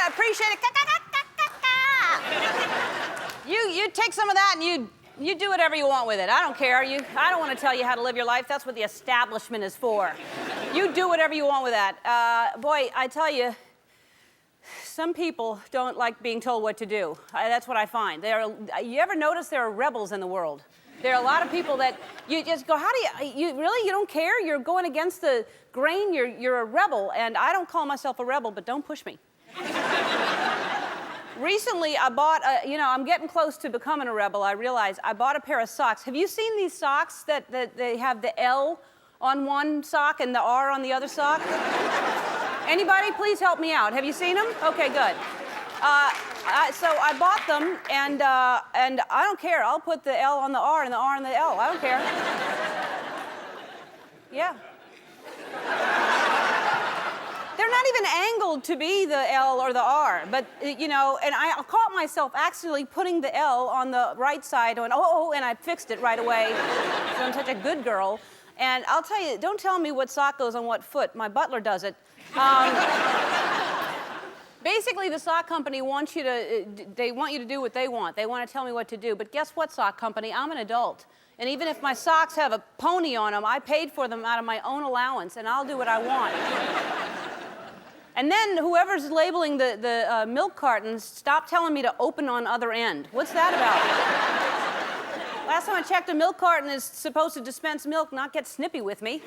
appreciate it. You take some of that and you do whatever you want with it. I don't care. I don't want to tell you how to live your life. That's what the establishment is for. You do whatever you want with that. Boy, I tell you, some people don't like being told what to do. That's what I find. You ever notice there are rebels in the world? There are a lot of people that you just go, how do you really, you don't care? You're going against the grain, you're a rebel. And I don't call myself a rebel, but don't push me. Recently, I bought, I'm getting close to becoming a rebel, I realize. I bought a pair of socks. Have you seen these socks that they have the L on one sock and the R on the other sock? Anybody, please help me out. Have you seen them? Okay, good. So I bought them, and I don't care. I'll put the L on the R and the R on the L. I don't care. Yeah. They're not even angled to be the L or the R, but, and I caught myself accidentally putting the L on the right side, and I fixed it right away, because I'm such a good girl. And I'll tell you, don't tell me what sock goes on what foot. My butler does it. Basically, the sock company wants you to do what they want. They want to tell me what to do. But guess what, sock company? I'm an adult. And even if my socks have a pony on them, I paid for them out of my own allowance, and I'll do what I want. And then whoever's labeling the milk cartons, stop telling me to open on other end. What's that about? Last time I checked, a milk carton is supposed to dispense milk, not get snippy with me.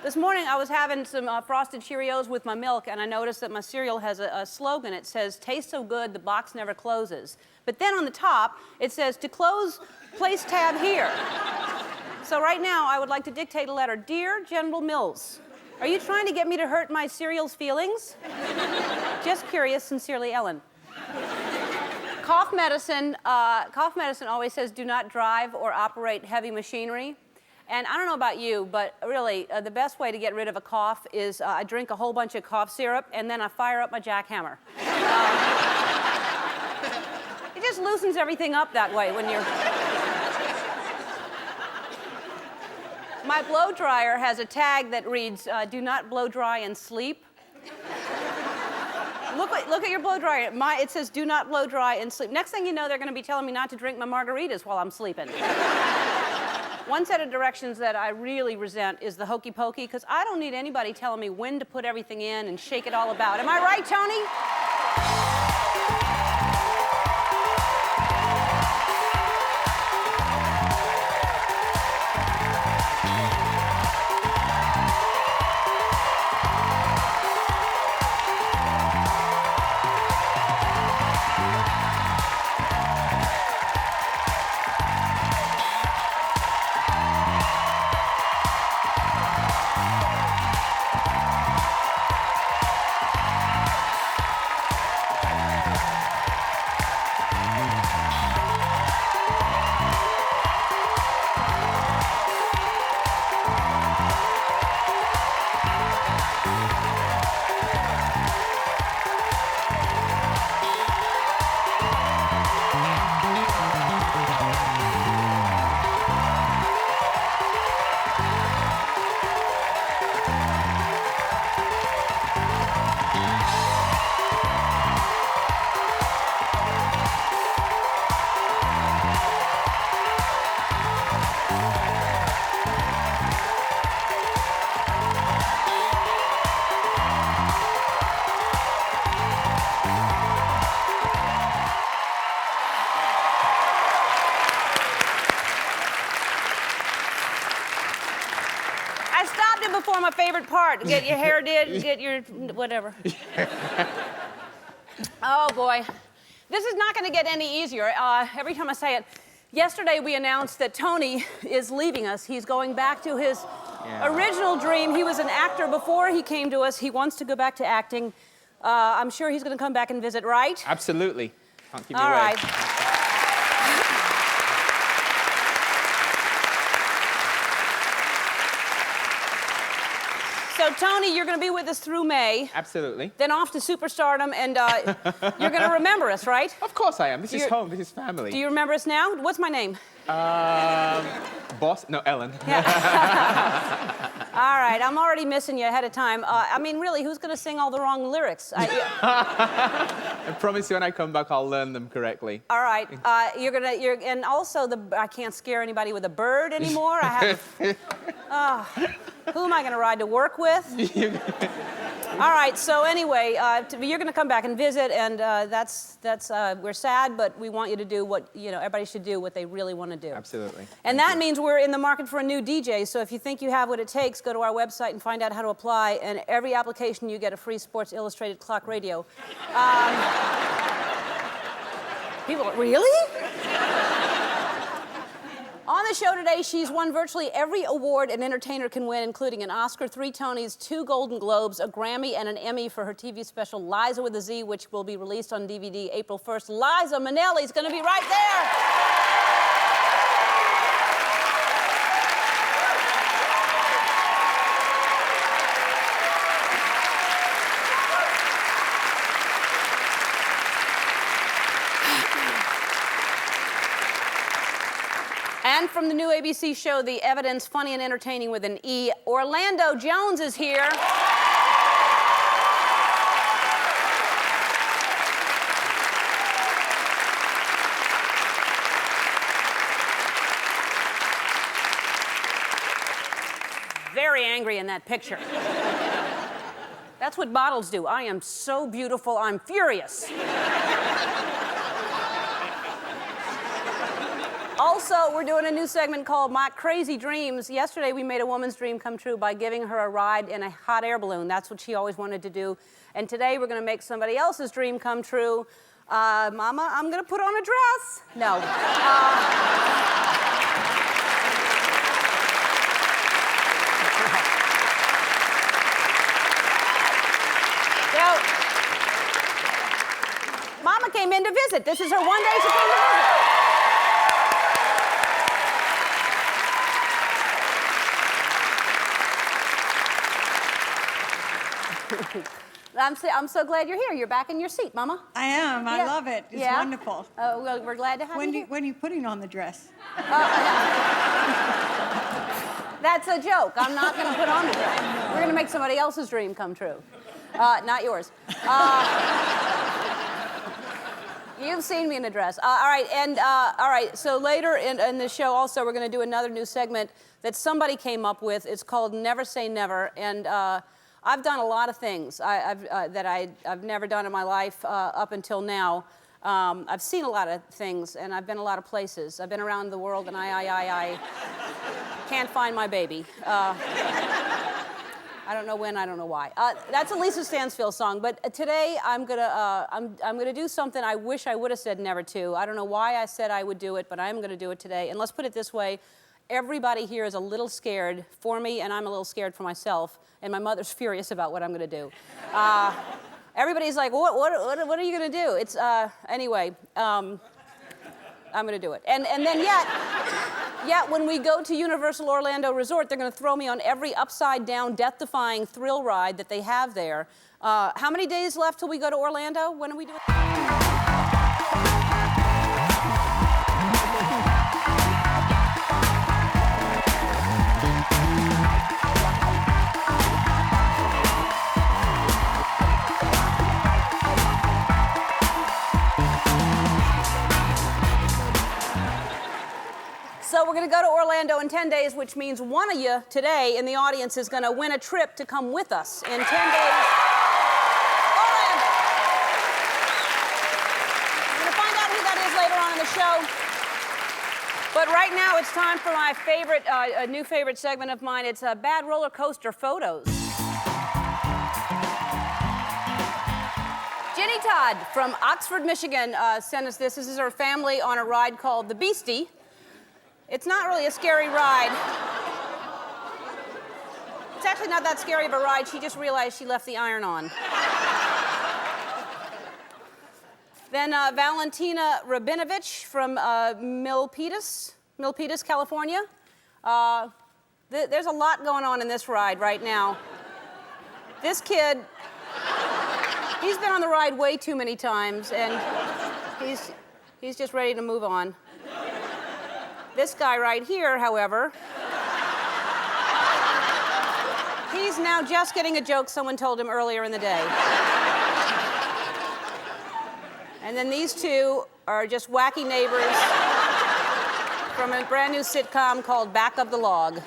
This morning, I was having some Frosted Cheerios with my milk, and I noticed that my cereal has a slogan. It says, "Tastes so good, the box never closes." But then on the top, it says, "To close, place tab here." So right now, I would like to dictate a letter. Dear General Mills, are you trying to get me to hurt my cereal's feelings? Just curious, sincerely, Ellen. Cough medicine always says, do not drive or operate heavy machinery. And I don't know about you, but really, the best way to get rid of a cough is I drink a whole bunch of cough syrup, and then I fire up my jackhammer. It just loosens everything up that way when you're... My blow dryer has a tag that reads, do not blow dry and sleep. Look at your blow dryer. It says, do not blow dry and sleep. Next thing you know, they're going to be telling me not to drink my margaritas while I'm sleeping. One set of directions that I really resent is the hokey pokey, because I don't need anybody telling me when to put everything in and shake it all about. Am I right, Tony? Before my favorite part, get your hair did, get your whatever. Oh boy, this is not going to get any easier. Every time I say it. Yesterday we announced that Tony is leaving us. He's going back to his original dream. He was an actor before he came to us. He wants to go back to acting. I'm sure he's going to come back and visit, right? Absolutely. Can't keep you away. All right. So, Tony, you're going to be with us through May. Absolutely. Then off to superstardom, and you're going to remember us, right? Of course I am. This is home. This is family. Do you remember us now? What's my name? Boss? No, Ellen. Yeah. All right, I'm already missing you ahead of time. I mean, really, who's going to sing all the wrong lyrics? I promise you when I come back, I'll learn them correctly. All right, and also I can't scare anybody with a bird anymore. I have. Who am I going to ride to work with? All right, so anyway, you're going to come back and visit, and we're sad, but we want you to do what, everybody should do what they really want to do. Absolutely. And that means we're in the market for a new DJ, so if you think you have what it takes, go to our website and find out how to apply, and every application you get a free Sports Illustrated clock radio. People, really? On the show today, she's won virtually every award an entertainer can win, including an Oscar, 3 Tonys, 2 Golden Globes, a Grammy, and an Emmy for her TV special, Liza with a Z, which will be released on DVD April 1st. Liza Minnelli is going to be right there. And from the new ABC show, The Evidence, funny and entertaining with an E, Orlando Jones is here. Very angry in that picture. That's what models do. I am so beautiful, I'm furious. Also, we're doing a new segment called My Crazy Dreams. Yesterday, we made a woman's dream come true by giving her a ride in a hot air balloon. That's what she always wanted to do. And today, we're going to make somebody else's dream come true. Mama, I'm going to put on a dress. No. Mama came in to visit. This is her one day she came to visit. I'm so glad you're here. You're back in your seat, Mama. I am. I love it. It's wonderful. Well, we're glad to have you here. When are you putting on the dress? That's a joke. I'm not going to put on the dress. We're going to make somebody else's dream come true. Not yours. You've seen me in a dress. All right, so later in the show also, we're going to do another new segment that somebody came up with. It's called Never Say Never, and I've done a lot of things that I've never done in my life up until now. I've seen a lot of things, and I've been a lot of places. I've been around the world, and I can't find my baby. I don't know when, I don't know why. That's a Lisa Stansfield song, but today I'm gonna do something I wish I would have said never to. I don't know why I said I would do it, but I'm gonna do it today. And let's put it this way. Everybody here is a little scared for me, and I'm a little scared for myself, and my mother's furious about what I'm gonna do. Everybody's like, what are you gonna do? It's, anyway, I'm gonna do it. And then yet when we go to Universal Orlando Resort, they're gonna throw me on every upside-down, death-defying thrill ride that they have there. How many days left till we go to Orlando? When are we doing? So we're going to go to Orlando in 10 days, which means one of you today in the audience is going to win a trip to come with us in 10 days. Orlando. We're going to find out who that is later on in the show. But right now it's time for my favorite, a new favorite segment of mine. It's Bad Roller Coaster Photos. Ginny Todd from Oxford, Michigan sent us this. This is her family on a ride called the Beastie. It's not really a scary ride. It's actually not that scary of a ride. She just realized she left the iron on. Then Valentina Rabinovich from Milpitas, California. There's a lot going on in this ride right now. This kid, he's been on the ride way too many times, and he's just ready to move on. This guy right here, however, He's now just getting a joke someone told him earlier in the day. And then these two are just wacky neighbors from a brand new sitcom called Back of the Log.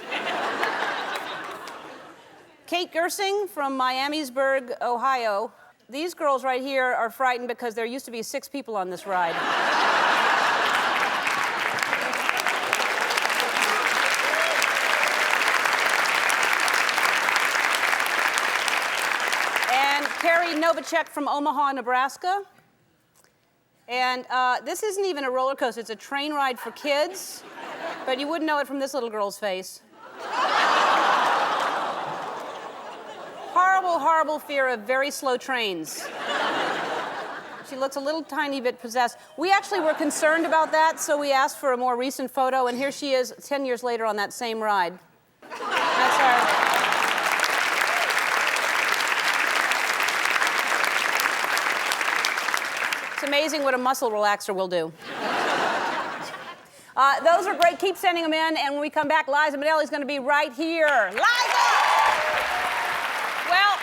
Kate Gersing from Miamisburg, Ohio. These girls right here are frightened because there used to be 6 people on this ride. And Carrie Novacek from Omaha, Nebraska. And this isn't even a roller coaster, it's a train ride for kids, but you wouldn't know it from this little girl's face. Horrible, horrible fear of very slow trains. She looks a little tiny bit possessed. We actually were concerned about that, so we asked for a more recent photo, and here she is 10 years later on that same ride. That's her. It's amazing what a muscle relaxer will do. Those are great. Keep sending them in, and when we come back, Liza Minnelli is going to be right here. Liza! Well,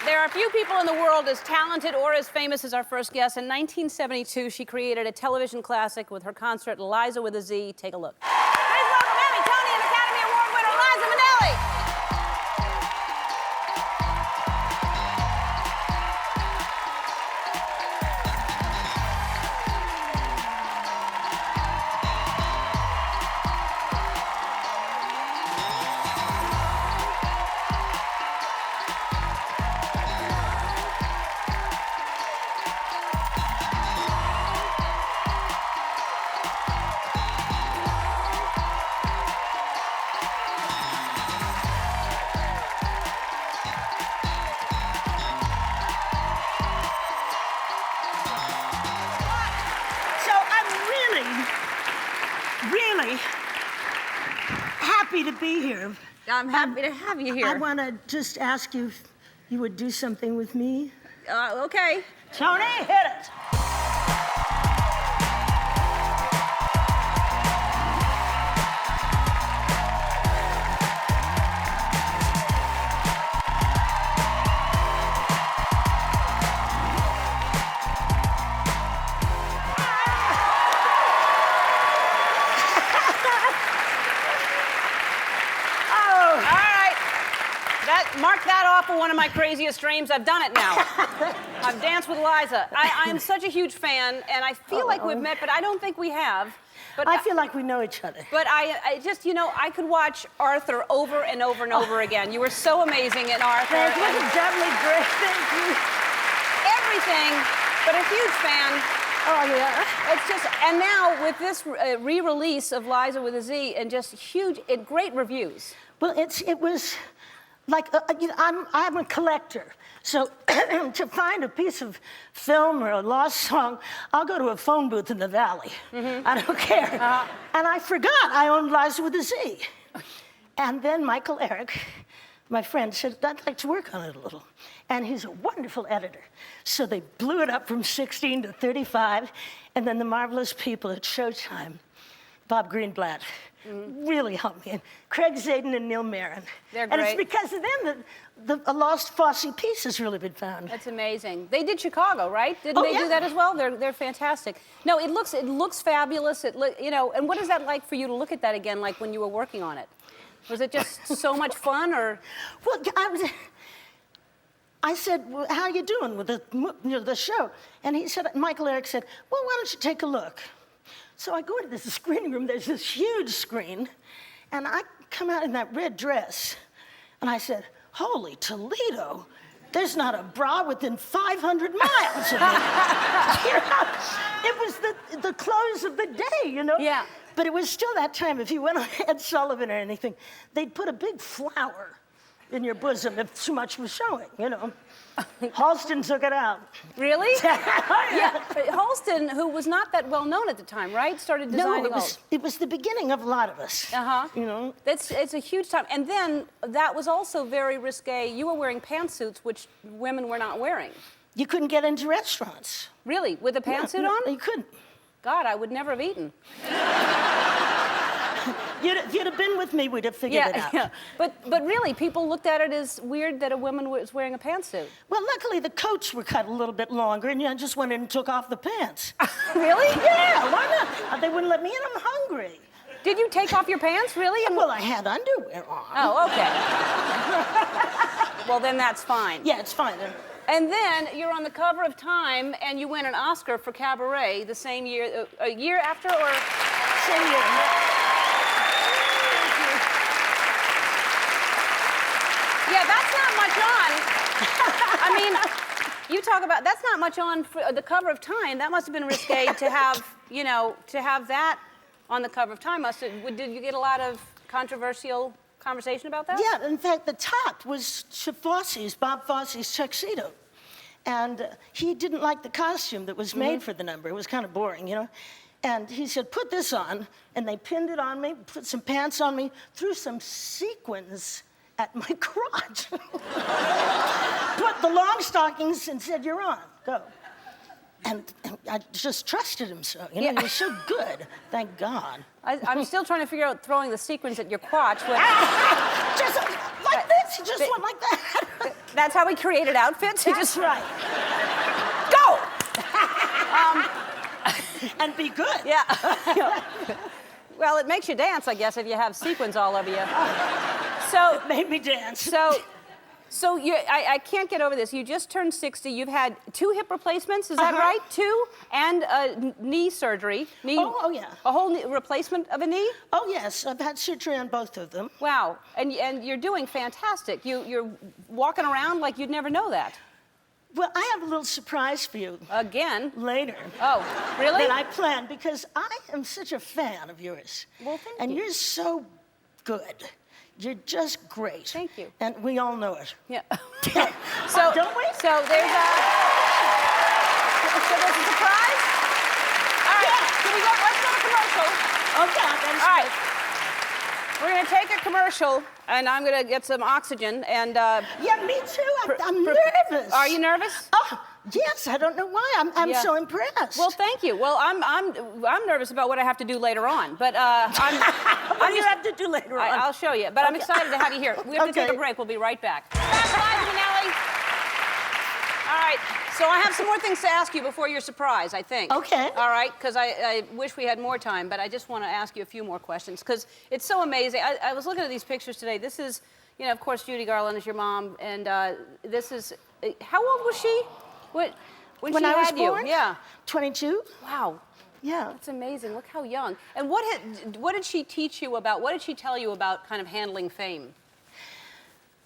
there are few people in the world as talented or as famous as our first guest. In 1972, she created a television classic with her concert, Liza with a Z. Take a look. Please welcome Emmy, Tony, and Academy Award winner, Liza Minnelli. Really happy to be here. I'm happy to have you here. I want to just ask you if you would do something with me. Okay. Tony, hit it. Mark that off of one of my craziest dreams. I've done it now. I've danced with Liza. I am such a huge fan, and I feel like we've met, but I don't think we have. But I feel like we know each other. But I just, you know, I could watch Arthur over and over and over again. You were so amazing in Arthur. Thank you. Doubly great. Thank you. Everything, but a huge fan. Oh, yeah. It's just, and now with this re-release of Liza with a Z, and just huge, great reviews. Well, it was like, you know, I'm a collector. So to find a piece of film or a lost song, I'll go to a phone booth in the valley. Mm-hmm. I don't care. And I forgot I owned Liza with a Z. And then Michael Eric, my friend, said, I'd like to work on it a little. And he's a wonderful editor. So they blew it up from 16 to 35. And then the marvelous people at Showtime, Bob Greenblatt, really helped me. And Craig Zaden and Neil Marin. They're great. And it's because of them that a lost Fosse piece has really been found. That's amazing. They did Chicago, right? Didn't they do that as well? They're fantastic. No, it looks fabulous. You know, and what is that like for you to look at that again, like when you were working on it? Was it just so much fun, or? Well, I said, well, how are you doing with the show? And he said, Michael Eric said, well, why don't you take a look? So I go into this screening room, there's this huge screen, and I come out in that red dress, and I said, holy Toledo, there's not a bra within 500 miles of me. You know, it was the close of the day, you know? Yeah. But it was still that time, if you went on Ed Sullivan or anything, they'd put a big flower in your bosom if too much was showing, you know. Halston took it out. Really? Yeah. But Halston, who was not that well known at the time, right? Started designing it was the beginning of a lot of us. You know? It's a huge time. And then that was also very risque. You were wearing pantsuits, which women were not wearing. You couldn't get into restaurants. Really? With a pantsuit on? You couldn't. God, I would never have eaten. if you'd have been with me, we'd have figured it out. Yeah. But really, people looked at it as weird that a woman was wearing a pantsuit. Well, luckily the coats were cut a little bit longer, and I just went in and took off the pants. Really? Yeah, why not? They wouldn't let me in. I'm hungry. Did you take off your pants, really? Well, I had underwear on. Oh, okay. Well, then that's fine. Yeah, it's fine. And then you're on the cover of Time, and you win an Oscar for Cabaret the same year, a year after, or? Same year. Yeah, that's not much on. I mean, you talk about, that's not much on for the cover of Time. That must have been risque to have, you know, to have that on the cover of Time. Did you get a lot of controversial conversation about that? Yeah, in fact, the top was Bob Fosse's tuxedo. And he didn't like the costume that was made for the number. It was kind of boring, you know? And he said, put this on. And they pinned it on me, put some pants on me, threw some sequins at my crotch. Put the long stockings and said, you're on, go. And I just trusted him so, you know, he was so good, thank God. I'm still trying to figure out throwing the sequins at your crotch. Just like this, he just went like that. That's how he created outfits? That's right. Go! And be good. Yeah. Well, it makes you dance, I guess, if you have sequins all over you. So It made me dance. So I can't get over this. You just turned 60. You've had 2 hip replacements, is that right? 2? And knee surgery. Oh, yeah. A whole replacement of a knee? Oh, yes, I've had surgery on both of them. Wow. And you're doing fantastic. You're walking around like you'd never know that. Well, I have a little surprise for you. Again? Later. Oh, really? That I planned, because I am such a fan of yours. Well, thank and you. you're so good. You're just great. Thank you. And we all know it. Yeah. So, don't we? So there's a surprise? All right. Yeah. Can we go? Let's go to commercial. Okay, that's All right. We're going to take a commercial, and I'm going to get some oxygen. And Yeah, me too. I'm nervous. Are you nervous? Oh, yes. I don't know why. I'm Yeah. so impressed. Well, thank you. Well, I'm nervous about what I have to do later on, but what do you have to do later on? I'll show you. But I'm excited to have you here. We have to take Okay. a break. We'll be right back. Back, Liza Minnelli. All right. So I have some more things to ask you before your surprise, I think. Okay. All right, because I wish we had more time, but I just want to ask you a few more questions, because it's so amazing. I was looking at these pictures today. This is, you know, of course, Judy Garland is your mom, and this is, how old was she? When she I was had you? born? Yeah. 22? Wow. Yeah. That's amazing. Look how young. And what did she teach you about, what did she tell you about kind of handling fame?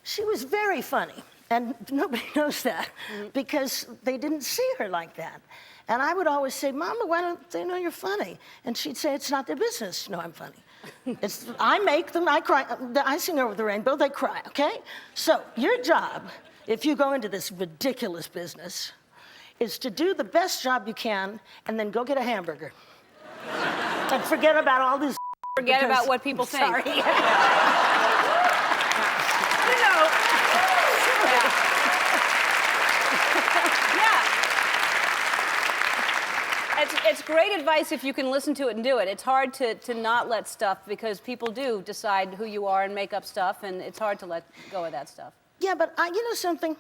She was very funny, and nobody knows that because they didn't see her like that. And I would always say, Mama, why don't they know you're funny? And she'd say, it's not their business to know I'm funny. I make them, I cry, I sing Over the Rainbow, they cry, okay? So your job, if you go into this ridiculous business, is to do the best job you can and then go get a hamburger. And forget about all this. Forget about what people think. Sorry. You know. Yeah. It's great advice if you can listen to it and do it. It's hard to not let stuff, because people do decide who you are and make up stuff, and it's hard to let go of that stuff. Yeah, but you know something?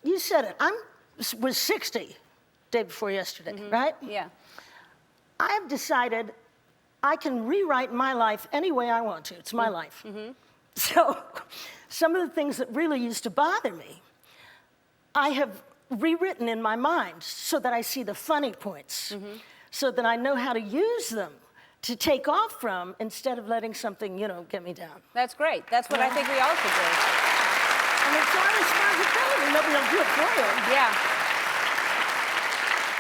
You said it. I was 60 day before yesterday, right? Yeah. I've decided I can rewrite my life any way I want to. It's my life. So some of the things that really used to bother me, I have rewritten in my mind so that I see the funny points, so that I know how to use them to take off from instead of letting something, you know, get me down. That's great. That's what I think we all should do. And it's our responsibility. Nobody will do it for you. Yeah.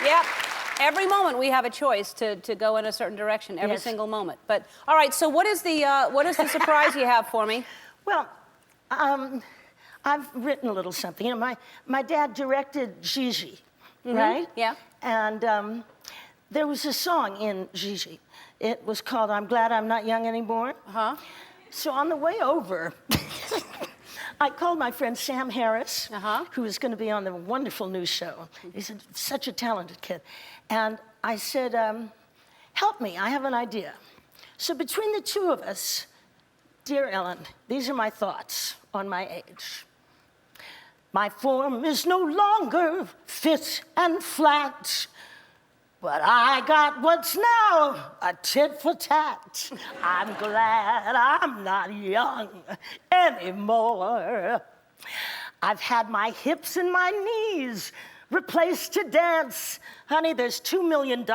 Yep. Every moment we have a choice to go in a certain direction, every Yes. single moment. But, all right, so what is the surprise you have for me? Well, I've written a little something. You know, my dad directed Gigi, right? Yeah. And there was a song in Gigi. It was called I'm Glad I'm Not Young Anymore. So on the way over, I called my friend Sam Harris, who is going to be on the wonderful new show. He's such a talented kid. And I said, help me, I have an idea. So between the two of us, dear Ellen, these are my thoughts on my age. My form is no longer fit and flat, but I got what's now a tit for tat. I'm glad I'm not young anymore. I've had my hips and my knees replaced to dance. Honey, there's $2 million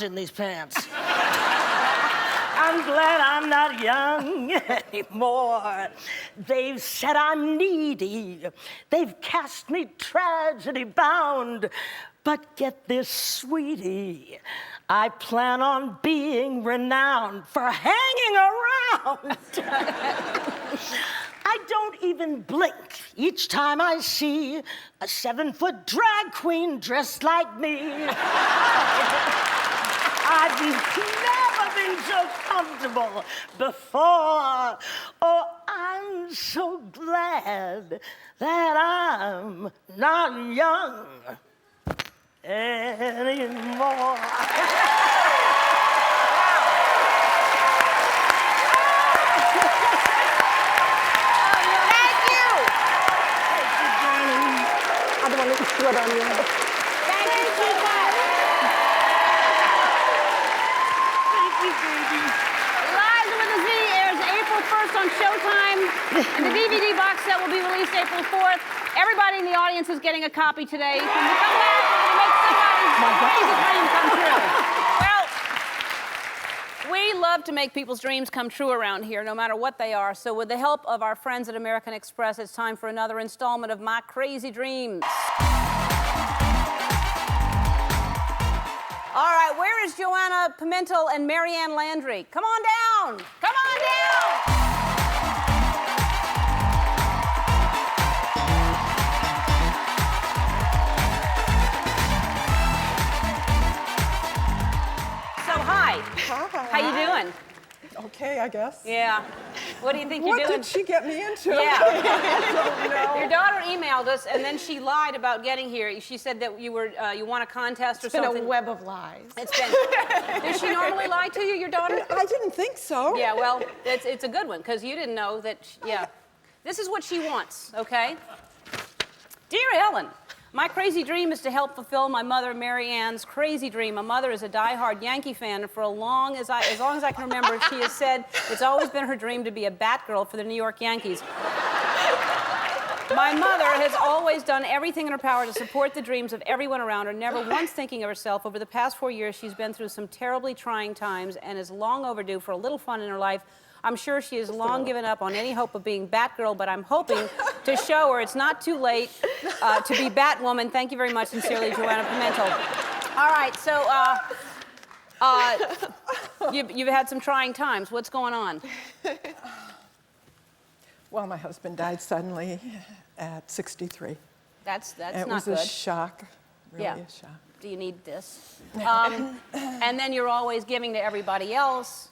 in these pants. I'm glad I'm not young anymore. They've said I'm needy. They've cast me tragedy bound. But get this, sweetie, I plan on being renowned for hanging around. I don't even blink each time I see a 7-foot drag queen dressed like me. I've never been so comfortable before. Oh, I'm so glad that I'm not young anymore. Thank you, sweetheart. Liza with a Z airs April 1st on Showtime, and the DVD box set will be released April 4th. Everybody in the audience is getting a copy today. When we come back, we're going to make somebody's crazy dream come true. Well, we love to make people's dreams come true around here, no matter what they are. So with the help of our friends at American Express, it's time for another installment of My Crazy Dreams. All right, where is Joanna Pimentel and Marianne Landry? Come on down! Come on down! So, hi. Hi. How you doing? Okay, I guess. Yeah. What do you think you're What doing? did she get me into? Yeah. I don't know. Your daughter emailed us, and then she lied about getting here. She said that you were you won a contest or It's been something. a web of lies. It's been. Does she normally lie to you, your daughter? I didn't think so. Yeah. Well, it's a good one because you didn't know that. Yeah. This is what she wants. Okay. Dear Ellen, my crazy dream is to help fulfill my mother Mary Ann's crazy dream. My mother is a diehard Yankee fan, and for as long as I can remember, she has said it's always been her dream to be a Batgirl for the New York Yankees. My mother has always done everything in her power to support the dreams of everyone around her, never once thinking of herself. Over the past 4 years, she's been through some terribly trying times and is long overdue for a little fun in her life. I'm sure she has long given up on any hope of being Batgirl, but I'm hoping to show her it's not too late to be Batwoman. Thank you very much, sincerely, Joanna Pimentel. All right, so you've had some trying times. What's going on? Well, my husband died suddenly at 63. That's not good. It was a shock, really Yeah. a shock. Do you need this? And then you're always giving to everybody else.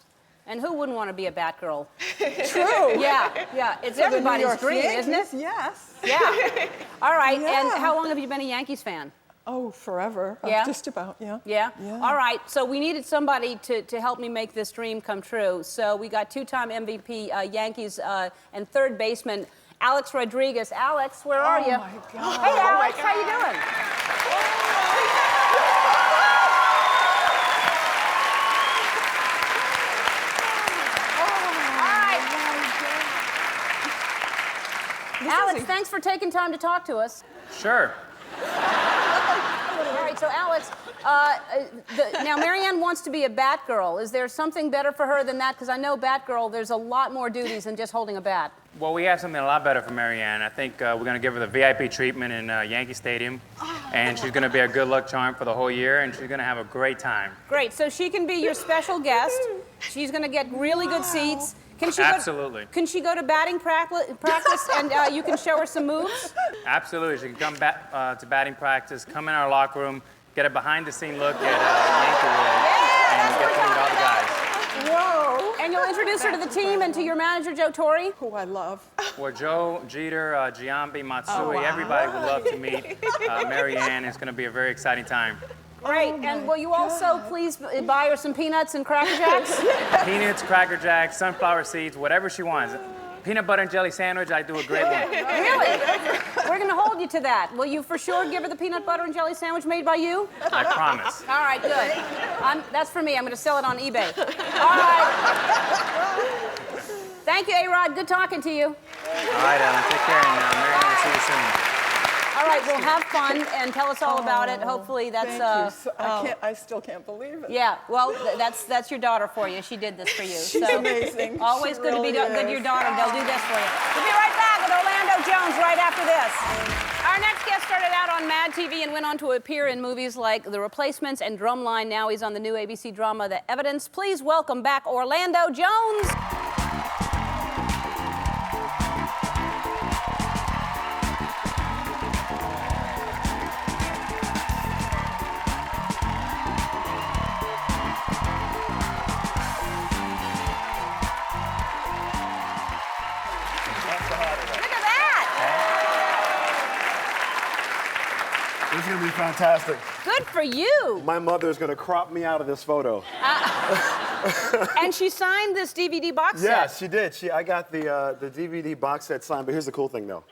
And who wouldn't want to be a Batgirl? True. Yeah. It's For the New everybody's York dream, isn't it? Yankees, Yes. Yeah. All right. Yeah. And how long have you been a Yankees fan? Oh, forever. Yeah? Just about, yeah. Yeah? Yeah. All right. So we needed somebody to help me make this dream come true. So we got two-time MVP Yankees and third baseman Alex Rodriguez. Alex, where are you? Oh, my God. Hey, Alex, how you doing? Alex, thanks for taking time to talk to us. Sure. All right, so Alex, now Marianne wants to be a Batgirl. Is there something better for her than that? Because I know Batgirl, there's a lot more duties than just holding a bat. Well, we have something a lot better for Marianne. I think we're going to give her the VIP treatment in Yankee Stadium, and she's going to be a good luck charm for the whole year, and she's going to have a great time. Great, so she can be your special guest. She's going to get really good seats. Can she Absolutely. Can she go to batting practice and you can show her some moves? Absolutely. She can come back to batting practice, come in our locker room, get a behind-the-scene look at Yankee World, and get to meet all the guys. Whoa. And you'll introduce her to the team and to your manager, Joe Torre? Who I love. Well, Joe, Jeter, Giambi, Matsui, Oh, wow. everybody would love to meet Marianne. It's going to be a very exciting time. Great. And will you also please buy her some peanuts and Cracker Jacks? Peanuts, Cracker Jacks, sunflower seeds, whatever she wants. Peanut butter and jelly sandwich, I do a great one. Really? We're going to hold you to that. Will you for sure give her the peanut butter and jelly sandwich made by you? I promise. All right, good. That's for me. I'm going to sell it on eBay. All right. Thank you, A-Rod. Good talking to you. All right, Ellen, take care, and Marianne, we'll see you soon. All right, well, have fun and tell us all about it. Hopefully that's... Thank you. I still can't believe it. Yeah, well, that's your daughter for you. She did this for you. She's amazing. Always She good to be really good to is. your daughter. They'll do this for you. We'll be right back with Orlando Jones right after this. Our next guest started out on Mad TV and went on to appear in movies like The Replacements and Drumline. Now he's on the new ABC drama, The Evidence. Please welcome back Orlando Jones. This is going to be fantastic. Good for you. My mother is going to crop me out of this photo. And she signed this DVD box set. Yes, she did. I got the DVD box set signed, but here's the cool thing, though.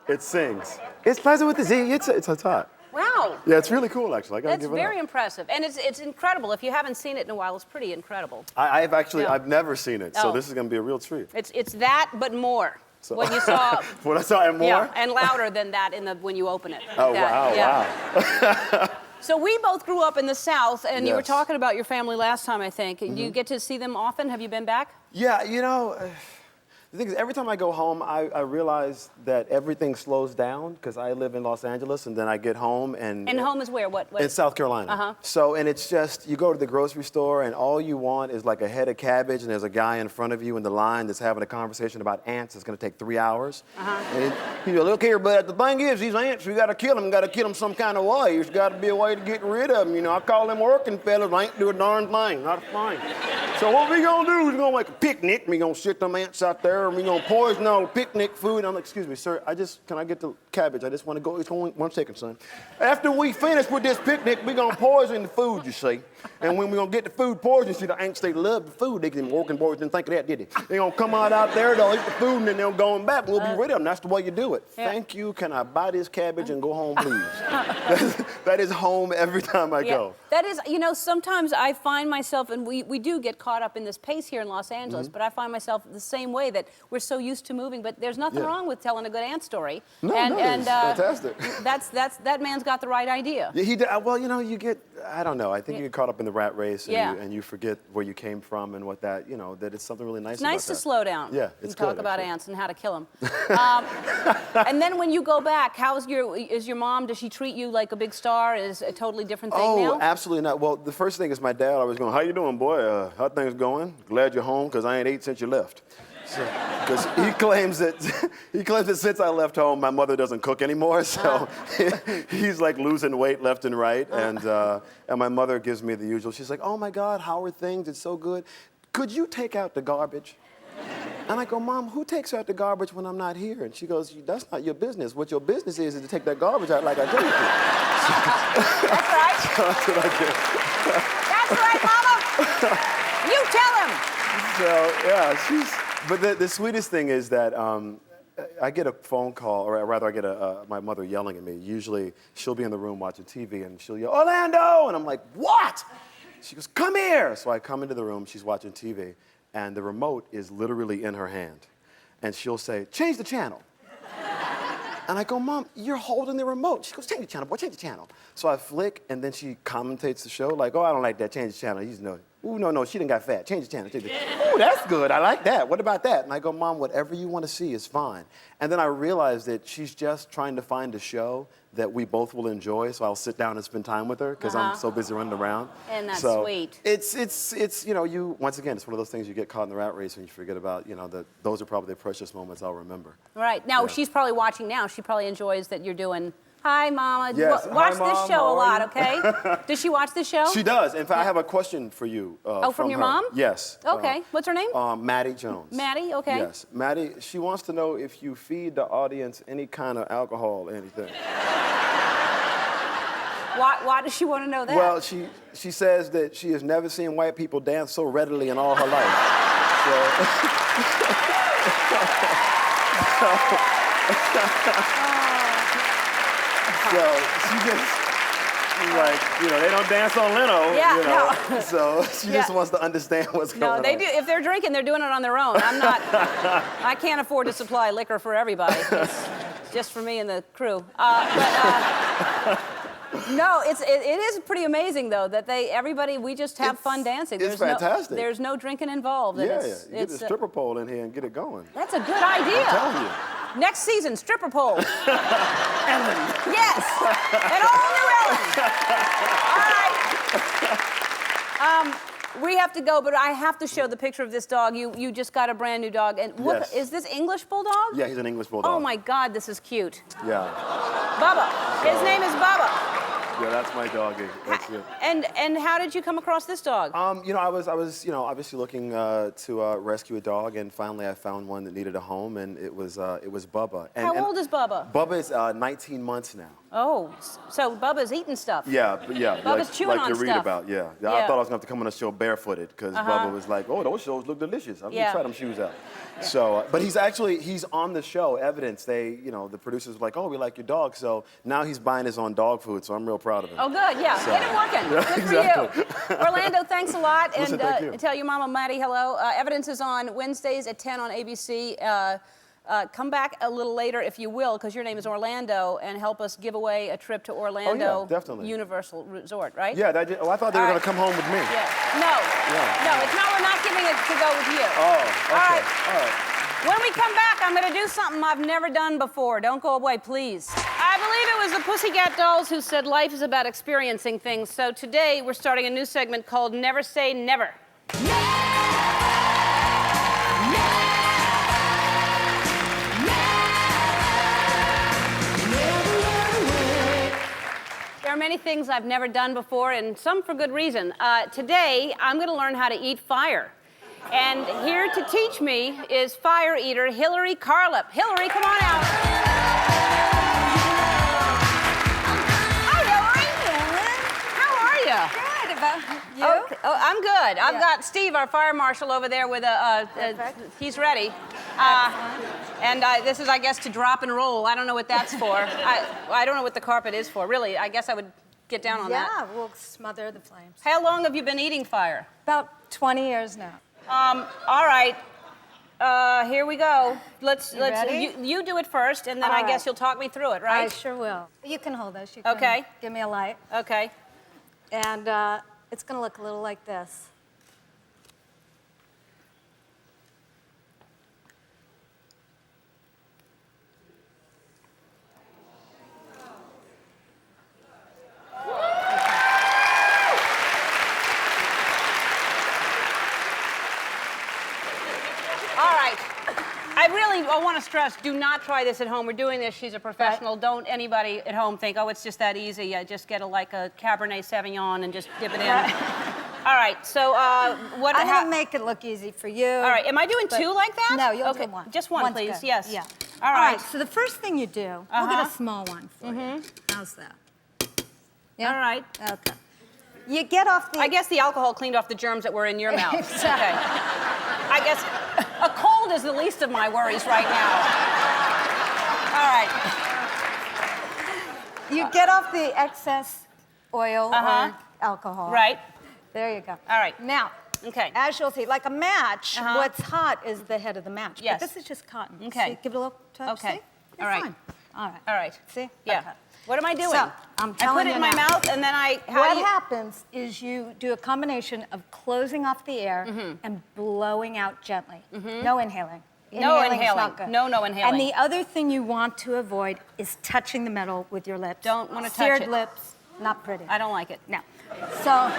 It sings. It's Liza with the Z. It's hot. Wow. Yeah, it's really cool, actually. I got to That's give it up. very impressive. And it's incredible. If you haven't seen it in a while, it's pretty incredible. I've never seen it, so Oh. this is going to be a real treat. It's that, but more. So- What you saw. What I saw and more? Yeah, and louder than that when you open it. Oh, That, wow, yeah. wow. So we both grew up in the South, and you were Yes. talking about your family last time, I think. Do you get to see them often? Have you been back? Yeah, the thing is, every time I go home, I realize that everything slows down because I live in Los Angeles, and then I get home and... And home is where? What? In South Carolina. Uh-huh. So, and it's just, you go to the grocery store and all you want is like a head of cabbage and there's a guy in front of you in the line that's having a conversation about ants that's gonna take 3 hours. And he's like, look here, but the thing is, these ants, we gotta kill them some kind of way. There's gotta be a way to get rid of them. I call them working fellas, they ain't do a darn thing, not a thing. So what we gonna do is we're gonna make a picnic, we gonna sit them ants out there and we gonna poison all the picnic food. I'm like, excuse me, sir, can I get the cabbage? I just wanna go, it's only 1 second, son. After we finish with this picnic, we gonna poison the food, you see. And when we gonna get the food poisoned, see, the ants, they love the food. They can working boys didn't think of that, did they? They gonna come out there, they'll eat the food, and then they'll go back, and we'll be rid of them. That's the way you do it. Yeah. Thank you, can I buy this cabbage and go home, please? that is home every time I go. That is, sometimes I find myself, and we do get caught up in this pace here in Los Angeles, but I find myself the same way, that we're so used to moving, but there's nothing wrong with telling a good ant story. No, it's fantastic. That man's got the right idea. Yeah, he did. Well, you get, I don't know, I think you get caught up in the rat race and you forget where you came from and what that, that it's something really nice It's about nice to that. slow down. Yeah, it's and talk good, about actually. ants and how to kill them. And then when you go back, is your mom? Does she treat you like a big star? Is it a totally different thing now? Oh, absolutely not. Well, the first thing is my dad always going, how you doing, boy? How things going? Glad you're home, because I ain't ate since you left. Because he claims that since I left home, my mother doesn't cook anymore. So he's like losing weight left and right. And my mother gives me the usual. She's like, oh my God, how are things? It's so good. Could you take out the garbage? And I go, Mom, who takes out the garbage when I'm not here? And she goes, that's not your business. What your business is to take that garbage out like I told you to. That's right. So that's what I do. That's right, Mama. You tell him. So, yeah, but the sweetest thing is that I get a phone call, or rather I get my mother yelling at me. Usually she'll be in the room watching TV and she'll yell, Orlando! And I'm like, what? She goes, come here. So I come into the room, she's watching TV, and the remote is literally in her hand. And she'll say, change the channel. And I go, Mom, you're holding the remote. She goes, change the channel, boy, change the channel. So I flick, and then she commentates the show, like, oh, I don't like that, change the channel. You know, ooh, no, she done got fat, change the channel. Ooh, that's good, I like that. What about that? And I go, Mom, whatever you want to see is fine. And then I realized that she's just trying to find a show that we both will enjoy, so I'll sit down and spend time with her, because I'm so busy running around. And that's so sweet. It's once again, it's one of those things you get caught in the rat race and you forget about, that those are probably the precious moments I'll remember. Right. Now, Yeah. she's probably watching now. She probably enjoys that you're doing, hi, Mama. Yes. Watch Hi, this Mom. show How a lot, are okay? Does she watch this show? She does. In fact, I have a question for you. From your her. mom? Yes. Okay. What's her name? Maddie Jones. Maddie, okay. Yes. Maddie, she wants to know if you feed the audience any kind of alcohol or anything. Why does she want to know that? Well, she says that she has never seen white people dance so readily in all her life. So she just, she's like, you know, they don't dance on Leno. Yeah, you know, no. So she just wants to understand what's going on. No, they do. If they're drinking, they're doing it on their own. I'm not. I can't afford to supply liquor for everybody. It's just for me and the crew. No, it is pretty amazing though that we just have fun dancing. It's fantastic. There's no drinking involved. And Yeah, it's, get the stripper pole in here and get it going. That's a good idea. I'm telling you. Next season, stripper pole. Ellen. Yes, an all new Ellen. All right. We have to go, but I have to show the picture of this dog. You just got a brand new dog, and what Yes. is this English bulldog? Yeah, he's an English bulldog. Oh my God, this is cute. Yeah. Bubba. His name is Bubba. Yeah, that's my doggy. That's it. And how did you come across this dog? You know, I was, obviously looking to rescue a dog, and finally I found one that needed a home, and it was Bubba. And, How old is Bubba? Bubba is 19 months now. Oh, so Bubba's eating stuff. Yeah, Bubba's chewing like on you read stuff. about. Yeah. Yeah. I thought I was gonna have to come on a show barefooted because Bubba was like, "Oh, those shows look delicious. I'm Yeah. gonna try them shoes out." So, but he's on the show. Evidence. They, the producers were like, "Oh, we like your dog." So now he's buying his own dog food. So I'm real proud of him. Oh, good. Yeah, So- get him working. Yeah, Good exactly. for you. Orlando, thanks a lot. Listen, thank you. Tell your mama Maddie hello. Evidence is on Wednesdays at 10 on ABC. Come back a little later if you will, because your name is Orlando, and help us give away a trip to Orlando definitely. Universal Resort, right? Yeah, I thought they were All gonna right. come home with me. Yeah. No, it's not. We're not giving it to go with you. Oh, okay. All right. All right. When we come back, I'm going to do something I've never done before. Don't go away, please. I believe it was the Pussycat Dolls who said life is about experiencing things. So today, we're starting a new segment called Never Say Never. There are many things I've never done before, and some for good reason. Today, I'm going to learn how to eat fire. And here to teach me is fire eater Hillary Carlip. Hillary, come on out. Hi, Hillary. How are you? Good, about you? Oh, I'm good. I've got Steve, our fire marshal, over there with he's ready. This is, I guess, to drop and roll. I don't know what that's for. I don't know what the carpet is for. Really, I guess I would get down on that. Yeah, we'll smother the flames. How long have you been eating fire? About 20 years now. All right. Here we go. Let's ready? you do it first, and then All I guess right. you'll talk me through it, I right? sure will. You can hold this. You can Okay. give me a light. Okay. And it's going to look a little like this. All right. I want to stress, do not try this at home. We're doing this. She's a professional. Right. Don't anybody at home think, oh, it's just that easy. Just get a Cabernet Sauvignon and just dip it in. All right. So what? I'm going to make it look easy for you. All right. Am I doing two like that? No, you'll okay. do one. Just one, One's please. good. Yes. Yeah. All right. So the first thing you do, we'll get a small one for you. How's that? Yeah? All right. Okay. You get off the... I guess the alcohol cleaned off the germs that were in your mouth. Exactly. Okay. I guess a cold is the least of my worries right now. All right. You get off the excess oil or alcohol. Right. There you go. All right. Now, Okay. as you'll see, like a match, what's hot is the head of the match. Yes. But this is just cotton. Okay. See, give it a little touch. Okay. See? You're All right. fine. All right. All right. See? Yeah. Okay. What am I doing? So, I'm telling I put it you in my now. mouth and then What happens is you do a combination of closing off the air and blowing out gently. No inhaling. No Inhaling's inhaling. not good. No inhaling. And the other thing you want to avoid is touching the metal with your lips. Don't wanna touch Seared it. lips, not pretty. I don't like it. No. So,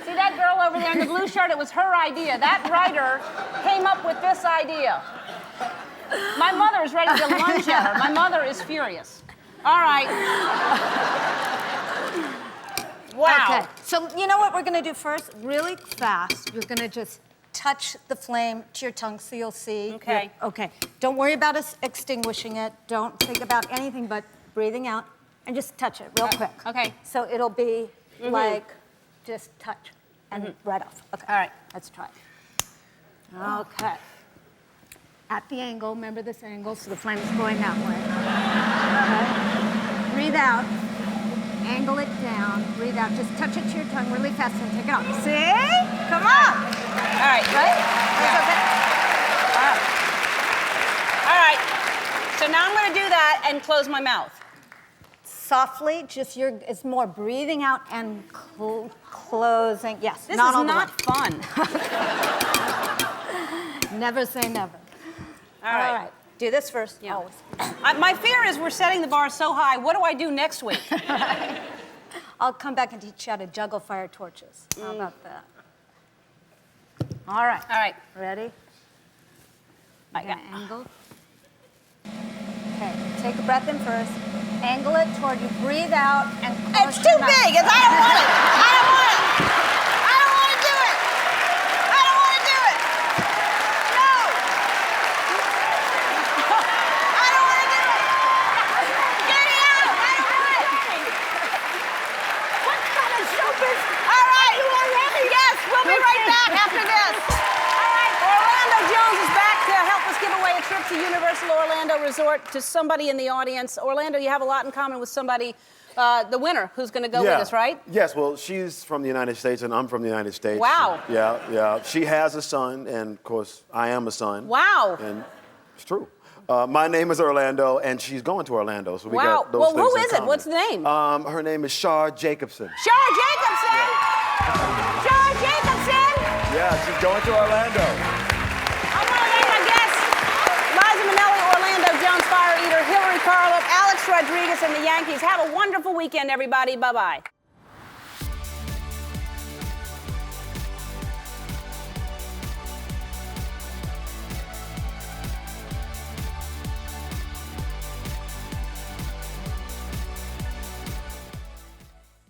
See that girl over there in the blue shirt? It was her idea. That writer came up with this idea. My mother is ready to lunge at her. My mother is furious. All right. Wow. okay. So you know what we're going to do first? Really fast. You're going to just touch the flame to your tongue so you'll see. Okay. Okay. Don't worry about us extinguishing it. Don't think about anything but breathing out and just touch it real quick. Okay. So it'll be like just touch and right off. Okay. All right. Let's try it. Okay. At the angle, remember this angle, so the flame is going that way. Okay. Breathe out. Angle it down. Breathe out. Just touch it to your tongue really fast and take it off. See? Come on. All right. Right? Yeah. That's okay. All right. So now I'm going to do that and close my mouth. Softly, just it's more breathing out and closing. Yes. This not is all the not fun. way. Never say never. All right. Do this first. Yeah. Always. My fear is we're setting the bar so high. What do I do next week? I'll come back and teach you how to juggle fire torches. How about that? All right. All right. Ready? I got Angle. Okay. Take a breath in first. Angle it toward you. Breathe out and close It's your too mouth. big. I don't want it. I don't want it. I don't want to do it. I don't want to do it. No. I don't want to do it. Get it out. I don't want it. What kind of show business? All right. You are ready? Yes. We'll be right back after this. All right. Orlando Jones is back to help us give away a trip to Universal Orlando Resort to somebody in the audience. Orlando, you have a lot in common with somebody, the winner, who's going to go with us, right? Yes, well, she's from the United States and I'm from the United States. Wow. Yeah. She has a son, and of course, I am a son. Wow. And it's true. My name is Orlando, and she's going to Orlando, so we Wow. got those Well, things who in is it? common. What's the name? Her name is Shar Jacobson. Shar Jacobson! Shar Jacobson! Yeah, she's going to Orlando. I want to name my guests. Liza Minnelli, Orlando Jones, Fire Eater, Hillary Carlup, Alex Rodriguez, and the Yankees. Have a wonderful weekend, everybody. Bye-bye.